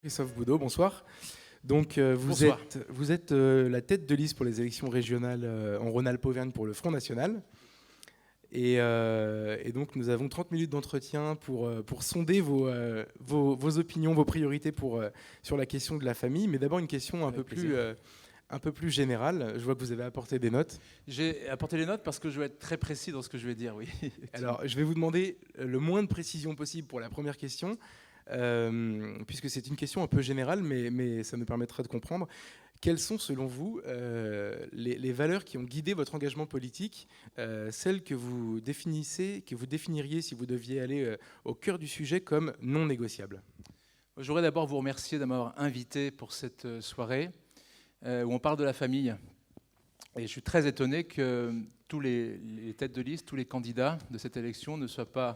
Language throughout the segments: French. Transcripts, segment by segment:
Christophe Boudot, bonsoir. Donc Bonsoir. vous êtes la tête de liste pour les élections régionales en Rhône-Alpes-Auvergne pour le Front National. Et donc nous avons 30 minutes d'entretien pour sonder vos opinions, vos priorités sur la question de la famille. Mais d'abord une question un peu plus générale. Je vois que vous avez apporté des notes. J'ai apporté les notes parce que je vais être très précis dans ce que je vais dire, oui. Alors je vais vous demander le moins de précision possible pour la première question. Puisque c'est une question un peu générale, mais ça nous permettra de comprendre. Quelles sont, selon vous, les valeurs qui ont guidé votre engagement politique, celles que vous définiriez si vous deviez aller au cœur du sujet comme non négociables? Je voudrais d'abord vous remercier de m'avoir invité pour cette soirée où on parle de la famille. Et je suis très étonné que tous les têtes de liste, tous les candidats de cette élection ne soient pas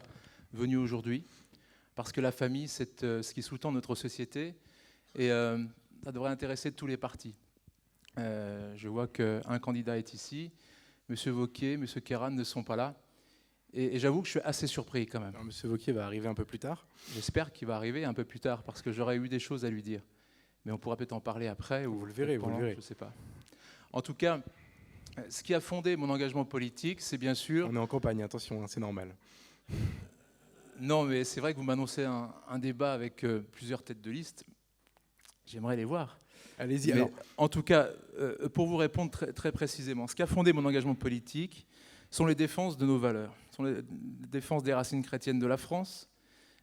venus aujourd'hui. Parce que la famille, c'est ce qui sous-tend notre société et ça devrait intéresser tous les partis. Je vois qu'un candidat est ici, M. Wauquiez, M. Kéran ne sont pas là. Et j'avoue que je suis assez surpris quand même. Alors, M. Wauquiez va arriver un peu plus tard. J'espère qu'il va arriver un peu plus tard parce que j'aurais eu des choses à lui dire. Mais on pourra peut-être en parler après. Ou vous le verrez. Je ne sais pas. En tout cas, ce qui a fondé mon engagement politique, c'est bien sûr... On est en campagne, attention, hein, c'est normal. Non, mais c'est vrai que vous m'annoncez un débat avec plusieurs têtes de liste. J'aimerais les voir. Allez-y. Alors. En tout cas, pour vous répondre très, très précisément, ce qui a fondé mon engagement politique sont les défenses de nos valeurs. Ce sont les défenses des racines chrétiennes de la France,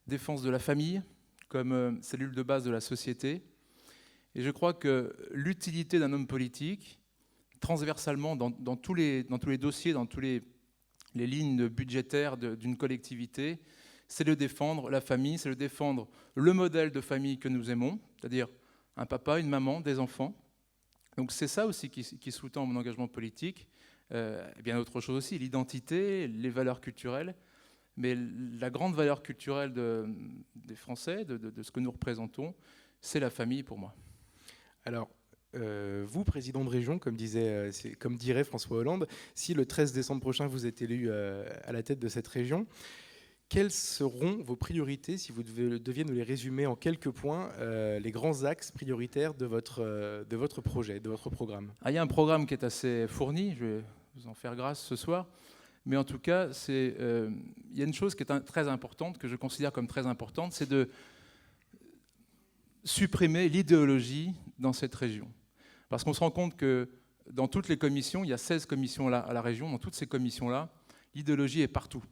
défense de la famille comme cellule de base de la société. Et je crois que l'utilité d'un homme politique, transversalement dans tous les dossiers, dans toutes les lignes budgétaires d'une collectivité, c'est de défendre la famille, c'est de défendre le modèle de famille que nous aimons, c'est-à-dire un papa, une maman, des enfants. Donc c'est ça aussi qui sous-tend mon engagement politique. Et bien autre chose aussi, l'identité, les valeurs culturelles. Mais la grande valeur culturelle des Français, de ce que nous représentons, c'est la famille pour moi. Alors, vous, président de région, comme dirait François Hollande, si le 13 décembre prochain vous êtes élu à la tête de cette région, quelles seront vos priorités, si vous deviez nous les résumer en quelques points, les grands axes prioritaires de votre projet, de votre programme? Il y a un programme qui est assez fourni, je vais vous en faire grâce ce soir, mais en tout cas, il y a une chose qui est très importante, que je considère comme très importante, c'est de supprimer l'idéologie dans cette région. Parce qu'on se rend compte que dans toutes les commissions, il y a 16 commissions là, à la région, dans toutes ces commissions-là, l'idéologie est partout.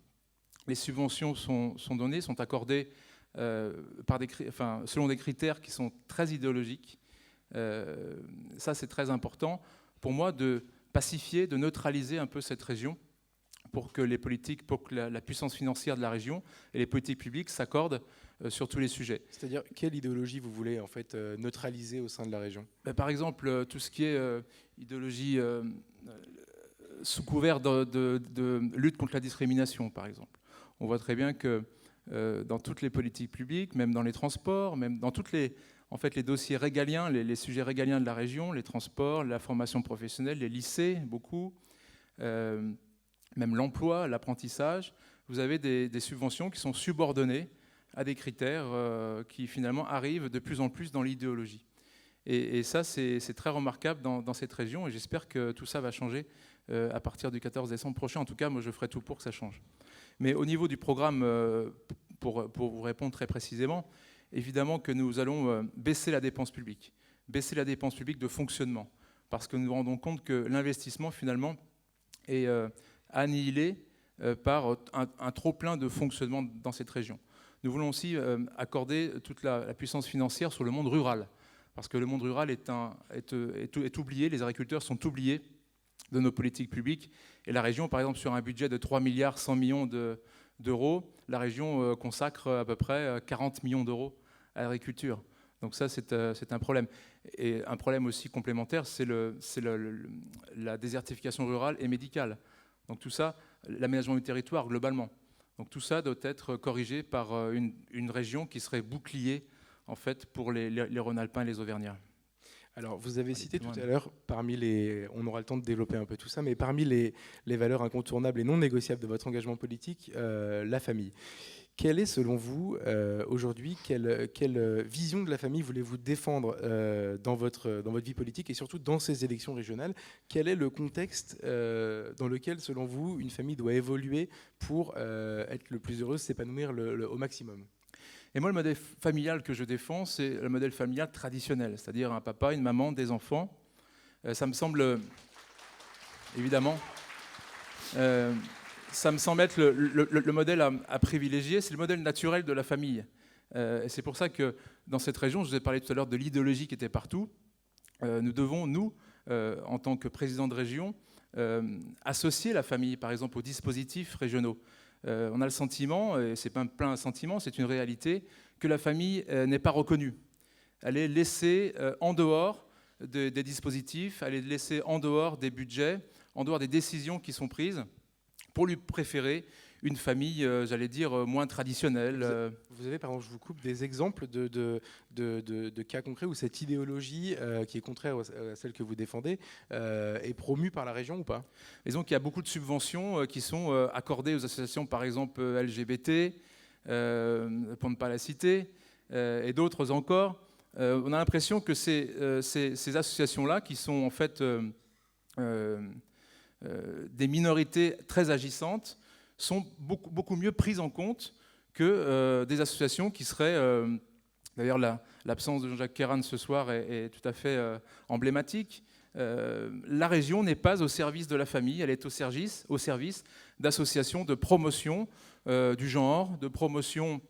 Les subventions sont données, sont accordées selon des critères qui sont très idéologiques. Ça, c'est très important pour moi de pacifier, de neutraliser un peu cette région pour que la puissance financière de la région et les politiques publiques s'accordent sur tous les sujets. C'est-à-dire, quelle idéologie vous voulez en fait neutraliser au sein de la région? Par exemple, tout ce qui est idéologie sous couvert de lutte contre la discrimination, par exemple. On voit très bien que dans toutes les politiques publiques, même dans les transports, même dans toutes les dossiers régaliens, les sujets régaliens de la région, les transports, la formation professionnelle, les lycées, beaucoup, même l'emploi, l'apprentissage, vous avez des subventions qui sont subordonnées à des critères qui finalement arrivent de plus en plus dans l'idéologie. Et ça, c'est très remarquable dans cette région et j'espère que tout ça va changer à partir du 14 décembre prochain. En tout cas, moi, je ferai tout pour que ça change. Mais au niveau du programme, pour vous répondre très précisément, évidemment que nous allons baisser la dépense publique de fonctionnement, parce que nous nous rendons compte que l'investissement, finalement, est annihilé par un trop-plein de fonctionnement dans cette région. Nous voulons aussi accorder toute la puissance financière sur le monde rural, parce que le monde rural est oublié, les agriculteurs sont oubliés de nos politiques publiques. Et la région, par exemple, sur un budget de 3 milliards 100 millions d'euros, la région consacre à peu près 40 millions d'euros à l'agriculture. Donc ça, c'est un problème. Et un problème aussi complémentaire, c'est la désertification rurale et médicale. Donc tout ça, l'aménagement du territoire globalement. Donc tout ça doit être corrigé par une région qui serait bouclier en fait, pour les Rhône-Alpins et les Auvergnats. Alors, vous avez cité tout à l'heure, on aura le temps de développer un peu tout ça, mais parmi les valeurs incontournables et non négociables de votre engagement politique, la famille. Quelle est, selon vous, aujourd'hui, quelle vision de la famille voulez-vous défendre dans votre vie politique et surtout dans ces élections régionales? Quel est le contexte dans lequel, selon vous, une famille doit évoluer pour être le plus heureuse, s'épanouir au maximum? Et moi, le modèle familial que je défends, c'est le modèle familial traditionnel, c'est-à-dire un papa, une maman, des enfants. Ça me semble, évidemment, ça me semble être le modèle à privilégier. C'est le modèle naturel de la famille. Et c'est pour ça que dans cette région, je vous ai parlé tout à l'heure de l'idéologie qui était partout. Nous devons, nous, en tant que président de région, associer la famille, par exemple, aux dispositifs régionaux. On a le sentiment, et c'est pas plein un sentiment, c'est une réalité, que la famille n'est pas reconnue. Elle est laissée en dehors des dispositifs, elle est laissée en dehors des budgets, en dehors des décisions qui sont prises, pour lui préférer une famille, j'allais dire, moins traditionnelle. Vous avez, pardon, je vous coupe, des exemples de cas concrets où cette idéologie, qui est contraire à celle que vous défendez, est promue par la région ou pas? Disons qu'il y a beaucoup de subventions qui sont accordées aux associations, par exemple LGBT, pour ne pas la citer, et d'autres encore. On a l'impression que ces associations-là, qui sont en fait des minorités très agissantes, sont beaucoup mieux prises en compte que des associations qui seraient... D'ailleurs, l'absence de Jean-Jacques Kéran ce soir est tout à fait emblématique. La région n'est pas au service de la famille, elle est au service d'associations de promotion du genre, de promotion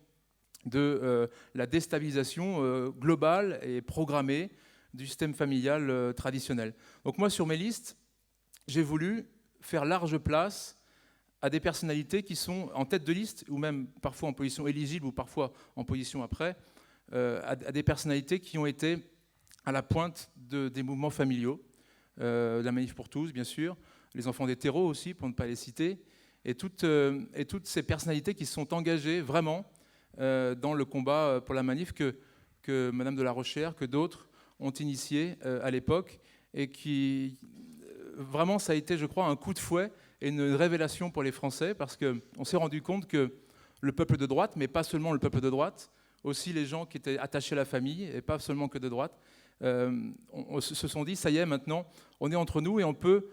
de la déstabilisation globale et programmée du système familial traditionnel. Donc moi, sur mes listes, j'ai voulu faire large place à des personnalités qui sont en tête de liste, ou même parfois en position éligible, ou parfois en position après, à des personnalités qui ont été à la pointe des mouvements familiaux, la Manif pour tous, bien sûr, les enfants des terreaux aussi, pour ne pas les citer, et toutes ces personnalités qui se sont engagées vraiment dans le combat pour la Manif que Madame de la Rochère, que d'autres ont initié à l'époque, et qui, vraiment, ça a été, je crois, un coup de fouet et une révélation pour les Français, parce qu'on s'est rendu compte que le peuple de droite, mais pas seulement le peuple de droite, aussi les gens qui étaient attachés à la famille, et pas seulement que de droite, se sont dit, ça y est, maintenant, on est entre nous et on peut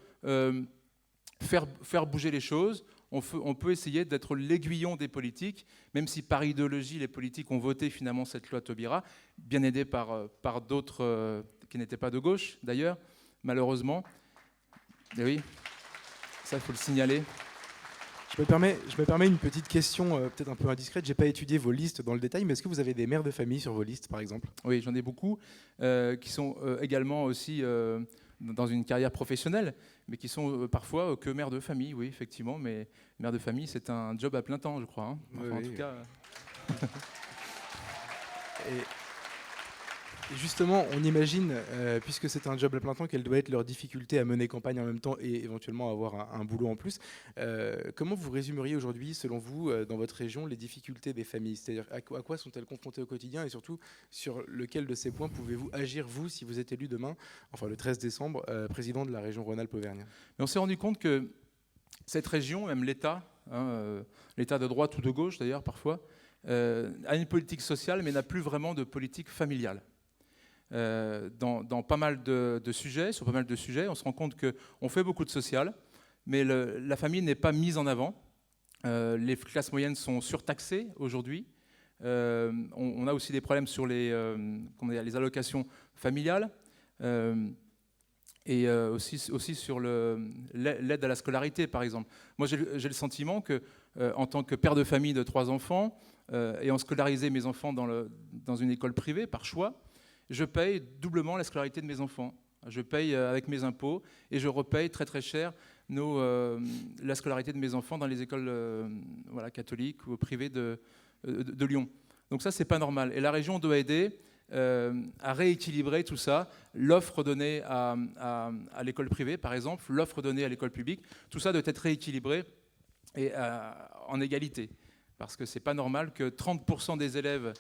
faire bouger les choses. On peut essayer d'être l'aiguillon des politiques, même si par idéologie, les politiques ont voté finalement cette loi Taubira, bien aidés par d'autres qui n'étaient pas de gauche, d'ailleurs, malheureusement. Et oui, ça, il faut le signaler. Je me permets une petite question peut-être un peu indiscrète. Je n'ai pas étudié vos listes dans le détail, mais est-ce que vous avez des mères de famille sur vos listes, par exemple? Oui, j'en ai beaucoup, qui sont également aussi dans une carrière professionnelle, mais qui sont parfois que mères de famille, oui, effectivement. Mais mère de famille, c'est un job à plein temps, je crois. Hein. Enfin, oui, en tout cas... Et justement, on imagine, puisque c'est un job à plein temps, quelle doit être leur difficulté à mener campagne en même temps et éventuellement avoir un boulot en plus. Comment vous résumeriez aujourd'hui, selon vous, dans votre région, les difficultés des familles? C'est-à-dire à quoi sont-elles confrontées au quotidien et surtout sur lequel de ces points pouvez-vous agir, vous, si vous êtes élu demain, enfin le 13 décembre, président de la région Rhône-Alpes-Auvergne? Mais on s'est rendu compte que cette région, même l'État, l'État de droite ou de gauche d'ailleurs parfois, a une politique sociale mais n'a plus vraiment de politique familiale. Dans pas mal de sujets, sur pas mal de sujets, on se rend compte qu'on fait beaucoup de social, mais la famille n'est pas mise en avant. Les classes moyennes sont surtaxées aujourd'hui. On a aussi des problèmes sur les allocations familiales et aussi sur l'aide à la scolarité, par exemple. Moi, j'ai le sentiment que, en tant que père de famille de 3 enfants, ayant scolarisé mes enfants dans une école privée par choix, je paye doublement la scolarité de mes enfants. Je paye avec mes impôts et je repaye très très cher la scolarité de mes enfants dans les écoles catholiques ou privées de Lyon. Donc ça, c'est pas normal. Et la région doit aider à rééquilibrer tout ça, l'offre donnée à l'école privée, par exemple, l'offre donnée à l'école publique, tout ça doit être rééquilibré et en égalité. Parce que c'est pas normal que 30% des élèves...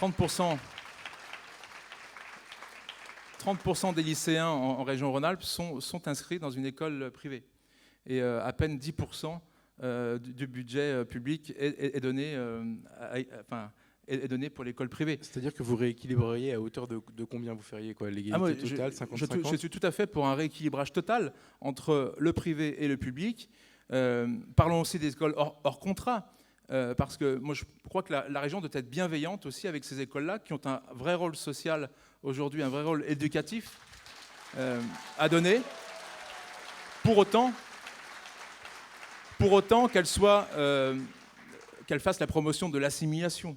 30% des lycéens en région Rhône-Alpes sont inscrits dans une école privée et à peine 10% du budget public est donné, est donné pour l'école privée. C'est-à-dire que vous rééquilibreriez à hauteur de combien vous feriez quoi, l'égalité totale, 50-50 ? Je suis tout à fait pour un rééquilibrage total entre le privé et le public. Parlons aussi des écoles hors contrat, parce que moi je crois que la région doit être bienveillante aussi avec ces écoles-là qui ont un vrai rôle social aujourd'hui, un vrai rôle éducatif à donner. Pour autant qu'elles fassent la promotion de l'assimilation,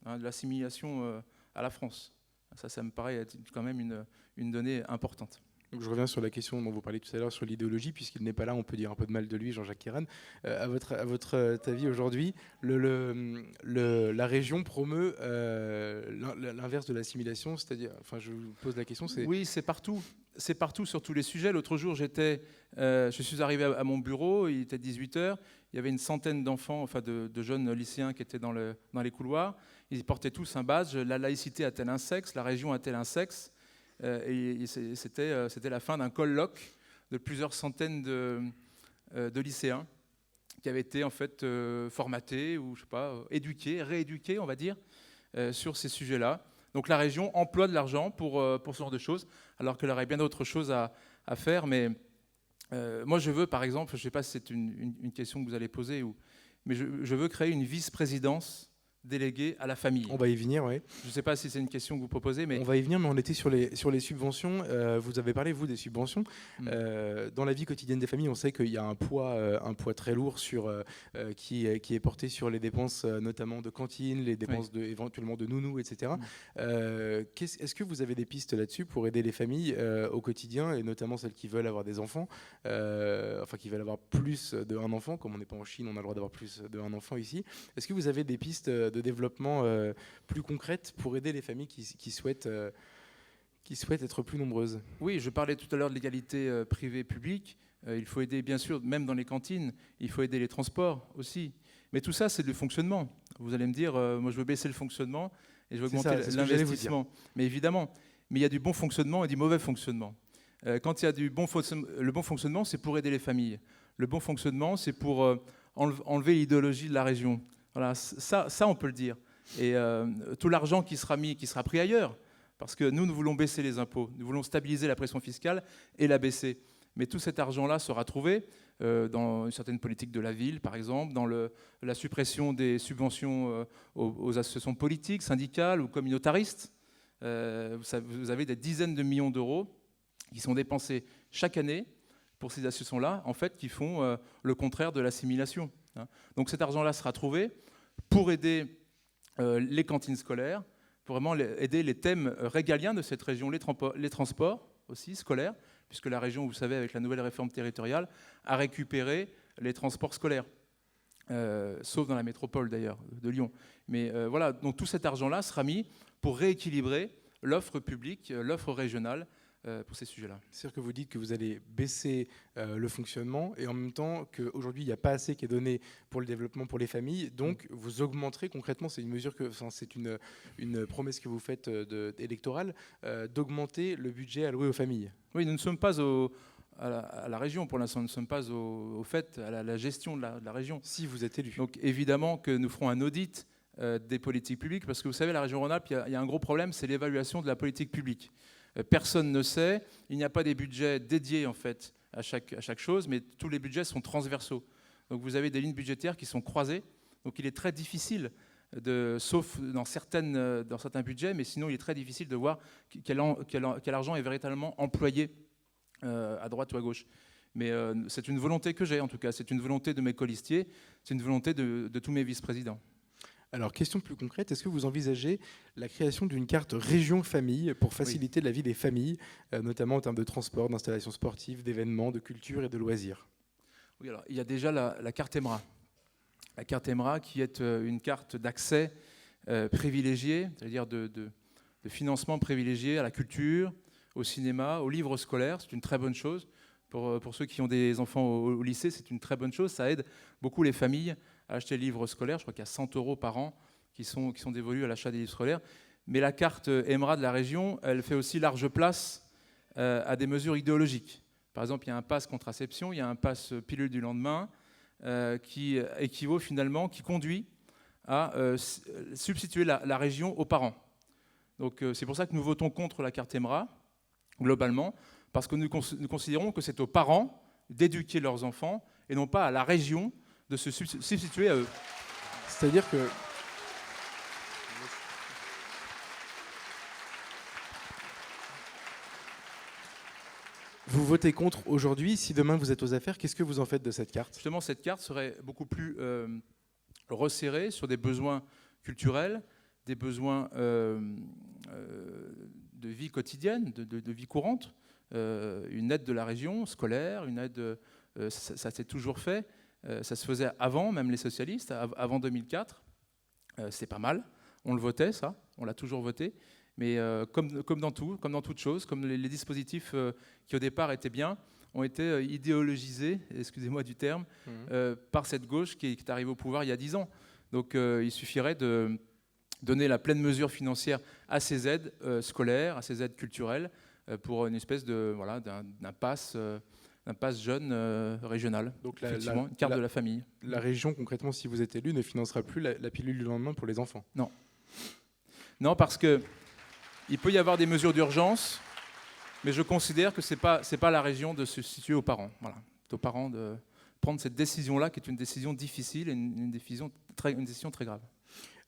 à la France. Ça me paraît être quand même une donnée importante. Donc je reviens sur la question dont vous parliez tout à l'heure sur l'idéologie, puisqu'il n'est pas là, on peut dire un peu de mal de lui, Jean-Jacques Kéran. À votre avis aujourd'hui, la région promeut l'inverse de l'assimilation, c'est-à-dire, enfin je vous pose la question, c'est... Oui, c'est partout sur tous les sujets. L'autre jour, je suis arrivé à mon bureau, il était 18h, il y avait une centaine d'enfants, enfin de jeunes lycéens qui étaient dans les couloirs. Ils portaient tous un badge, la laïcité a-t-elle un sexe, la région a-t-elle un sexe ? Et c'était la fin d'un colloque de plusieurs centaines de lycéens qui avaient été en fait formatés ou je sais pas, rééduqués, on va dire, sur ces sujets-là. Donc la région emploie de l'argent pour ce genre de choses, alors qu'elle aurait bien d'autres choses à faire. Mais moi, je veux, par exemple, je ne sais pas si c'est une question que vous allez poser, mais je veux créer une vice-présidence déléguée à la famille. On va y venir, oui. Je ne sais pas si c'est une question que vous proposez, mais... On va y venir, mais on était sur les subventions. Vous avez parlé, vous, des subventions. Dans la vie quotidienne des familles, on sait qu'il y a un poids très lourd qui est porté sur les dépenses, notamment de cantine, les dépenses éventuellement de nounou, etc. Est-ce que vous avez des pistes là-dessus pour aider les familles au quotidien, et notamment celles qui veulent avoir des enfants, qui veulent avoir plus d'un enfant, comme on n'est pas en Chine, on a le droit d'avoir plus d'un enfant ici. Est-ce que vous avez des pistes de développement plus concrètes pour aider les familles qui souhaitent être plus nombreuses? Oui, je parlais tout à l'heure de l'égalité privée-publique. Il faut aider, bien sûr, même dans les cantines, il faut aider les transports aussi. Mais tout ça, c'est du fonctionnement. Vous allez me dire, moi je veux baisser le fonctionnement et je veux augmenter l'investissement. Mais évidemment, il y a du bon fonctionnement et du mauvais fonctionnement. Quand il y a le bon fonctionnement, c'est pour aider les familles. Le bon fonctionnement, c'est pour enlever l'idéologie de la région. Voilà, ça, on peut le dire. Et tout l'argent qui sera pris ailleurs, parce que nous voulons baisser les impôts, nous voulons stabiliser la pression fiscale et la baisser. Mais tout cet argent-là sera trouvé dans une certaine politique de la ville, par exemple, dans la suppression des subventions aux associations politiques, syndicales ou communautaristes. Vous avez des dizaines de millions d'euros qui sont dépensés chaque année pour ces associations-là, en fait, qui font le contraire de l'assimilation. Donc cet argent-là sera trouvé pour aider les cantines scolaires, pour vraiment aider les thèmes régaliens de cette région, les transports aussi scolaires, puisque la région, vous savez, avec la nouvelle réforme territoriale, a récupéré les transports scolaires, sauf dans la métropole d'ailleurs, de Lyon. Mais voilà, donc tout cet argent-là sera mis pour rééquilibrer l'offre publique, l'offre régionale, pour ces sujets-là. C'est-à-dire que vous dites que vous allez baisser le fonctionnement et en même temps qu'aujourd'hui, il n'y a pas assez qui est donné pour le développement pour les familles, donc vous augmenterez concrètement, c'est une mesure c'est une promesse que vous faites électorale, d'augmenter le budget alloué aux familles. Oui, nous ne sommes pas à la région pour l'instant, nous ne sommes pas au fait, à la gestion de la région. Si vous êtes élu. Donc évidemment que nous ferons un audit des politiques publiques, parce que vous savez, la région Rhône-Alpes, il y a un gros problème, c'est l'évaluation de la politique publique. Personne ne sait, il n'y a pas des budgets dédiés en fait à chaque chose, mais tous les budgets sont transversaux. Donc vous avez des lignes budgétaires qui sont croisées, donc il est très difficile, sauf dans certains budgets, mais sinon il est très difficile de voir quel argent est véritablement employé à droite ou à gauche. Mais c'est une volonté que j'ai en tout cas, c'est une volonté de mes colistiers, c'est une volonté de tous mes vice-présidents. Alors, question plus concrète, est-ce que vous envisagez la création d'une carte région-famille pour faciliter la vie des familles, notamment en termes de transport, d'installations sportives, d'événements, de culture et de loisirs? Oui, alors il y a déjà la carte EMRA. La carte EMRA qui est une carte d'accès privilégiée, c'est-à-dire de financement privilégié à la culture, au cinéma, aux livres scolaires. C'est une très bonne chose. Pour ceux qui ont des enfants au lycée, c'est une très bonne chose. Ça aide beaucoup les familles à acheter des livres scolaires. Je crois qu'il y a 100 € par an qui sont dévolus à l'achat des livres scolaires. Mais la carte EMRA de la région, elle fait aussi large place à des mesures idéologiques. Par exemple, il y a un pass contraception, il y a un pass pilule du lendemain, qui équivaut finalement, qui conduit à substituer la région aux parents. Donc c'est pour ça que nous votons contre la carte EMRA, globalement, parce que nous considérons que c'est aux parents d'éduquer leurs enfants et non pas à la région de se substituer à eux. C'est-à-dire que vous votez contre aujourd'hui. Si demain vous êtes aux affaires, qu'est-ce que vous en faites de cette carte? Justement, cette carte serait beaucoup plus resserrée sur des besoins culturels, des besoins de vie quotidienne, de vie courante, une aide de la région scolaire, une aide, ça s'est toujours fait, ça se faisait avant, même les socialistes, avant 2004, c'est pas mal, on le votait ça, on l'a toujours voté, mais comme dans toute chose, comme les dispositifs qui au départ étaient bien, ont été idéologisés, excusez-moi du terme, par cette gauche qui est arrivée au pouvoir il y a 10 ans. Donc il suffirait de donner la pleine mesure financière à ces aides scolaires, à ces aides culturelles, pour une espèce d'un pass jeune régional. Donc effectivement, une carte de la famille. La région, concrètement, si vous êtes élu, ne financera plus la pilule du lendemain pour les enfants? Non. Non, parce qu'il peut y avoir des mesures d'urgence, mais je considère que ce n'est pas la région de se situer aux parents. Voilà. C'est aux parents de prendre cette décision-là, qui est une décision difficile et une décision très grave.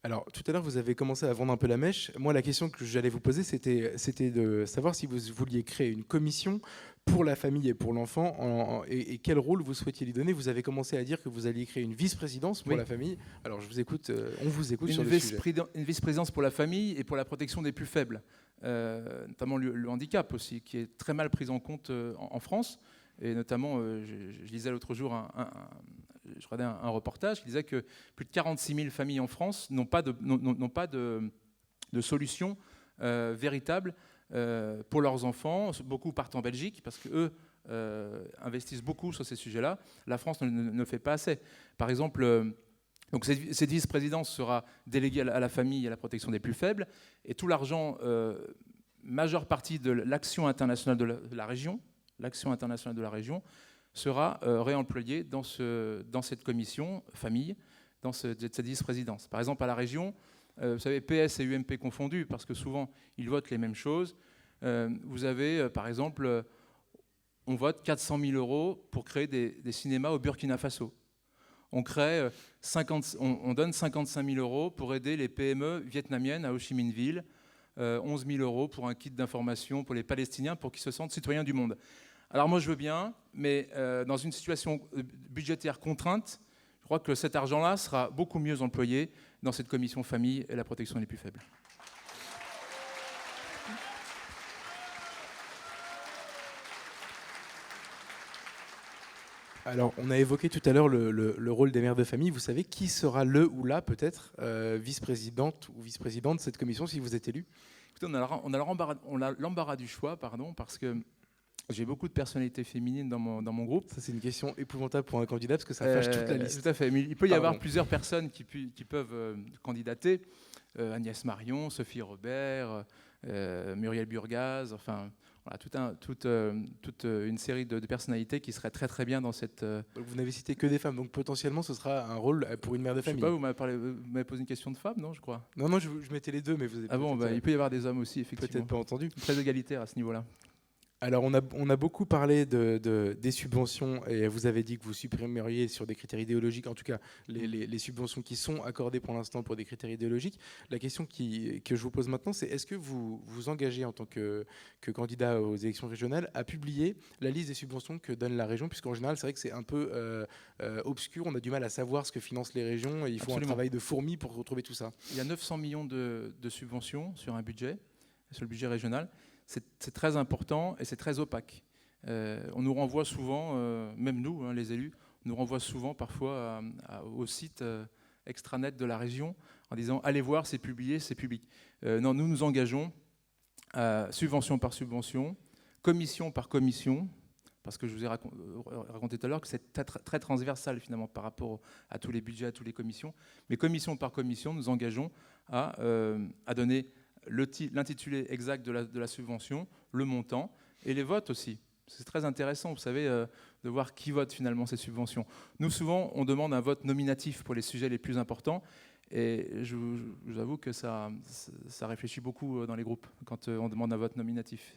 Alors, tout à l'heure, vous avez commencé à vendre un peu la mèche. Moi, la question que j'allais vous poser, c'était de savoir si vous vouliez créer une commission pour la famille et pour l'enfant, et quel rôle vous souhaitiez lui donner. Vous avez commencé à dire que vous alliez créer une vice-présidence pour la famille. Alors, je vous écoute, on vous écoute sur le sujet. Une vice-présidence pour la famille et pour la protection des plus faibles, notamment le handicap aussi, qui est très mal pris en compte en France. Et notamment, je lisais l'autre jour je regardais un reportage qui disait que plus de 46 000 familles en France n'ont pas de solution véritable pour leurs enfants. Beaucoup partent en Belgique parce qu'eux investissent beaucoup sur ces sujets-là. La France ne fait pas assez. Par exemple, donc cette vice-présidence sera déléguée à la famille et à la protection des plus faibles. Et tout l'argent, majeure partie de l'action internationale de la région, sera réemployé dans cette commission famille, dans cette vice-présidence. Par exemple, à la région, vous savez, PS et UMP confondus, parce que souvent, ils votent les mêmes choses. Vous avez, par exemple, on vote 400 000 € pour créer des cinémas au Burkina Faso. On donne 55 000 € pour aider les PME vietnamiennes à Ho Chi Minh Ville, 11 000 € pour un kit d'information pour les Palestiniens pour qu'ils se sentent citoyens du monde. Alors moi je veux bien, mais dans une situation budgétaire contrainte, je crois que cet argent-là sera beaucoup mieux employé dans cette commission famille et la protection des plus faibles. Alors, on a évoqué tout à l'heure le rôle des mères de famille. Vous savez qui sera le ou la, peut-être, vice-présidente ou vice-président de cette commission si vous êtes élu? Écoutez, on a l'embarras du choix, parce que j'ai beaucoup de personnalités féminines dans mon groupe. Ça, c'est une question épouvantable pour un candidat parce que ça fâche toute la liste. Tout à fait. Mais il peut y avoir plusieurs personnes qui peuvent candidater. Agnès Marion, Sophie Robert, Muriel Burgaz, enfin, voilà, toute une série de personnalités qui seraient très très bien dans cette... Donc vous n'avez cité que des femmes, donc potentiellement ce sera un rôle pour une mère de famille. Je sais pas, vous m'avez posé une question de femme, non, je crois? Non, je mettais les deux, mais vous avez... Ah bon, il peut y avoir des hommes aussi, effectivement. Peut-être pas entendu. Très égalitaire à ce niveau-là. Alors, on a beaucoup parlé des subventions, et vous avez dit que vous supprimeriez sur des critères idéologiques, en tout cas les subventions qui sont accordées pour l'instant pour des critères idéologiques. La question que je vous pose maintenant, c'est est-ce que vous vous engagez en tant que candidat aux élections régionales à publier la liste des subventions que donne la région, puisqu'en général, c'est vrai que c'est un peu obscur, on a du mal à savoir ce que financent les régions, et il faut un travail de fourmi pour retrouver tout ça. Il y a 900 millions de subventions sur un budget, sur le budget régional. C'est très important et c'est très opaque. On nous renvoie souvent, même nous, les élus, on nous renvoie souvent parfois au site extranet de la région en disant « allez voir, c'est publié, c'est public ». Non, nous nous engageons subvention par subvention, commission par commission, parce que je vous ai raconté tout à l'heure que c'est très transversal finalement par rapport à tous les budgets, à toutes les commissions. Mais commission par commission, nous engageons à donner l'intitulé exact de la subvention, le montant et les votes aussi. C'est très intéressant, vous savez, de voir qui vote finalement ces subventions. Nous, souvent, on demande un vote nominatif pour les sujets les plus importants. Et je vous avoue que ça réfléchit beaucoup dans les groupes quand on demande un vote nominatif.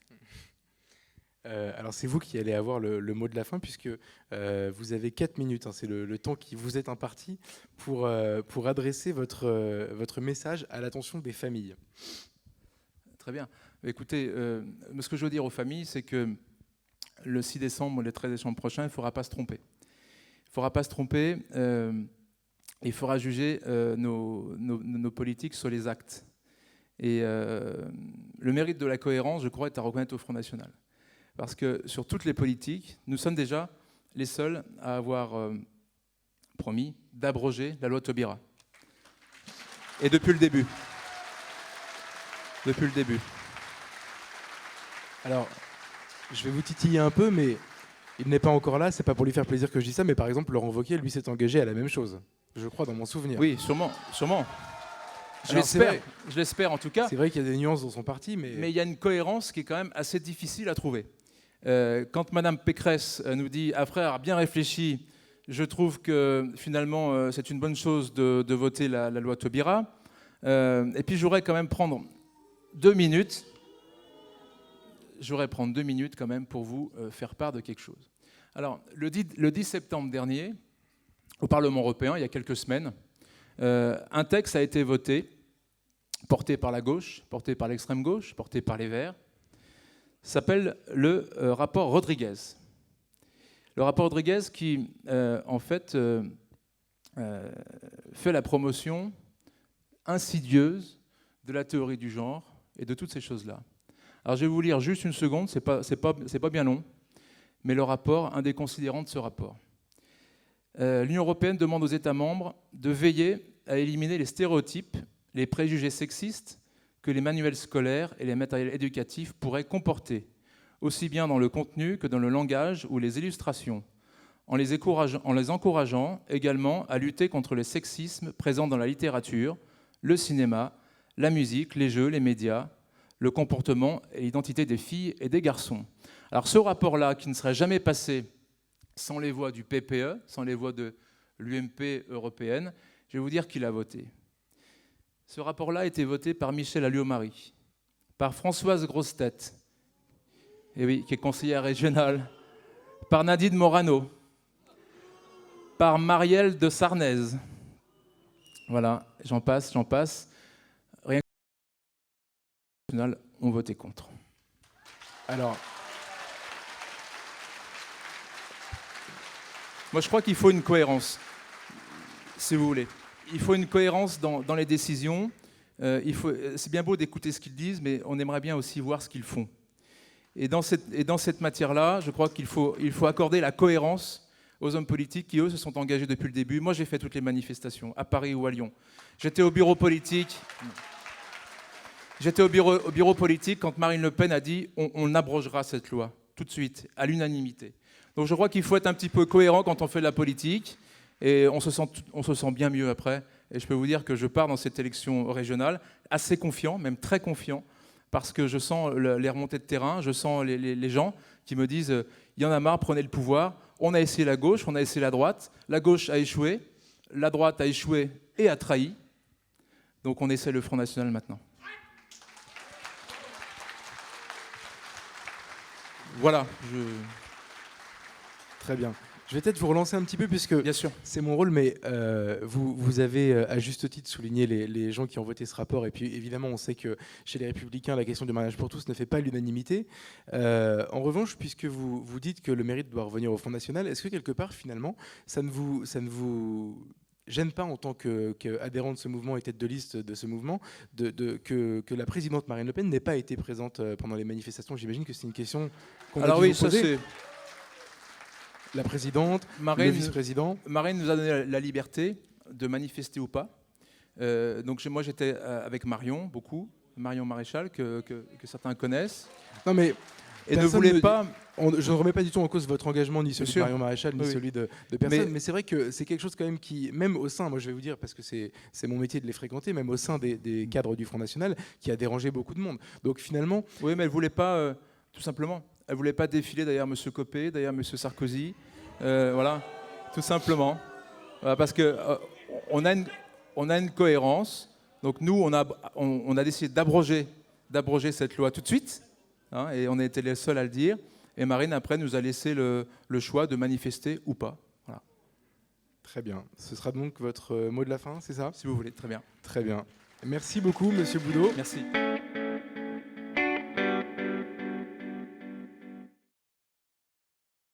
Alors c'est vous qui allez avoir le mot de la fin, puisque vous avez 4 minutes, hein, c'est le temps qui vous est imparti pour adresser votre message à l'attention des familles. Très bien. Écoutez, ce que je veux dire aux familles, c'est que le 6 décembre, le 13 décembre prochain, il ne faudra pas se tromper. Il ne faudra pas se tromper. Il faudra juger nos politiques sur les actes. Et le mérite de la cohérence, je crois, est à reconnaître au Front National. Parce que sur toutes les politiques, nous sommes déjà les seuls à avoir promis d'abroger la loi Taubira. Et depuis le début. Depuis le début. Alors, je vais vous titiller un peu, mais il n'est pas encore là, c'est pas pour lui faire plaisir que je dis ça, mais par exemple, Laurent Wauquiez, lui, s'est engagé à la même chose, je crois, dans mon souvenir. Oui, sûrement. Je l'espère en tout cas. C'est vrai qu'il y a des nuances dans son parti, mais il y a une cohérence qui est quand même assez difficile à trouver. Quand Madame Pécresse nous dit « Après avoir bien réfléchi, je trouve que finalement c'est une bonne chose de voter la loi Taubira », et puis j'aurais quand même prendre 2 minutes. J'aurais prendre 2 minutes quand même pour vous faire part de quelque chose. Alors, le 10 septembre dernier, au Parlement européen, il y a quelques semaines, un texte a été voté, porté par la gauche, porté par l'extrême gauche, porté par les Verts, s'appelle le rapport Rodriguez. Le rapport Rodriguez qui, en fait, fait la promotion insidieuse de la théorie du genre et de toutes ces choses-là. Alors je vais vous lire juste une seconde, c'est pas bien long, mais le rapport, un des considérants de ce rapport. L'Union européenne demande aux États membres de veiller à éliminer les stéréotypes, les préjugés sexistes que les manuels scolaires et les matériels éducatifs pourraient comporter, aussi bien dans le contenu que dans le langage ou les illustrations, en les encourageant également à lutter contre le sexisme présent dans la littérature, le cinéma, la musique, les jeux, les médias, le comportement et l'identité des filles et des garçons. Alors ce rapport-là, qui ne serait jamais passé sans les voix du PPE, sans les voix de l'UMP européenne, je vais vous dire qui l'a voté. Ce rapport-là a été voté par Michèle Alliot-Marie, par Françoise Grossetête, et oui, qui est conseillère régionale, par Nadine Morano, par Marielle de Sarnez. Voilà, j'en passe. Rien que les ont voté contre. Alors, moi je crois qu'il faut une cohérence, si vous voulez. Il faut une cohérence dans les décisions. C'est bien beau d'écouter ce qu'ils disent, mais on aimerait bien aussi voir ce qu'ils font. Et dans cette matière-là, je crois qu'il faut accorder la cohérence aux hommes politiques qui, eux, se sont engagés depuis le début. Moi, j'ai fait toutes les manifestations, à Paris ou à Lyon. J'étais au bureau politique. J'étais au bureau politique quand Marine Le Pen a dit on abrogera cette loi, tout de suite, à l'unanimité. Donc je crois qu'il faut être un petit peu cohérent quand on fait de la politique, et on se sent bien mieux après. Et je peux vous dire que je pars dans cette élection régionale assez confiant, même très confiant, parce que je sens les remontées de terrain, je sens les gens qui me disent il y en a marre, prenez le pouvoir. On a essayé la gauche, on a essayé la droite. La gauche a échoué, la droite a échoué et a trahi. Donc on essaie le Front National maintenant. Voilà. Très bien. Je vais peut-être vous relancer un petit peu, puisque bien sûr, c'est mon rôle, mais vous avez à juste titre souligné les gens qui ont voté ce rapport. Et puis évidemment, on sait que chez les Républicains, la question du mariage pour tous ne fait pas l'unanimité. En revanche, puisque vous dites que le mérite doit revenir au Front National, est-ce que quelque part, finalement, ça ne vous gêne pas en tant qu'adhérent de ce mouvement et tête de liste de ce mouvement que la présidente Marine Le Pen n'ait pas été présente pendant les manifestations? J'imagine que c'est une question qu'on va vous poser. La présidente, le vice-président. Marine nous a donné la liberté de manifester ou pas. Donc moi j'étais avec Marion, beaucoup, Marion Maréchal, que certains connaissent. Non mais et ne voulait pas. Je ne remets pas du tout en cause votre engagement, ni celui de Marion Maréchal, ni celui de personne. Mais c'est vrai que c'est quelque chose quand même qui, même au sein, moi je vais vous dire, parce que c'est mon métier de les fréquenter, même au sein des cadres du Front National, qui a dérangé beaucoup de monde. Donc finalement. Oui, mais elle ne voulait pas, tout simplement. Elle ne voulait pas défiler derrière M. Copé, derrière M. Sarkozy. Voilà, tout simplement. Voilà, parce qu'on a une cohérence. Donc nous, on a décidé d'abroger cette loi tout de suite. Hein, et on a été les seuls à le dire. Et Marine, après, nous a laissé le choix de manifester ou pas. Voilà. Très bien. Ce sera donc votre mot de la fin, c'est ça? Si vous voulez, très bien. Très bien. Merci beaucoup, Monsieur Boudot. Merci.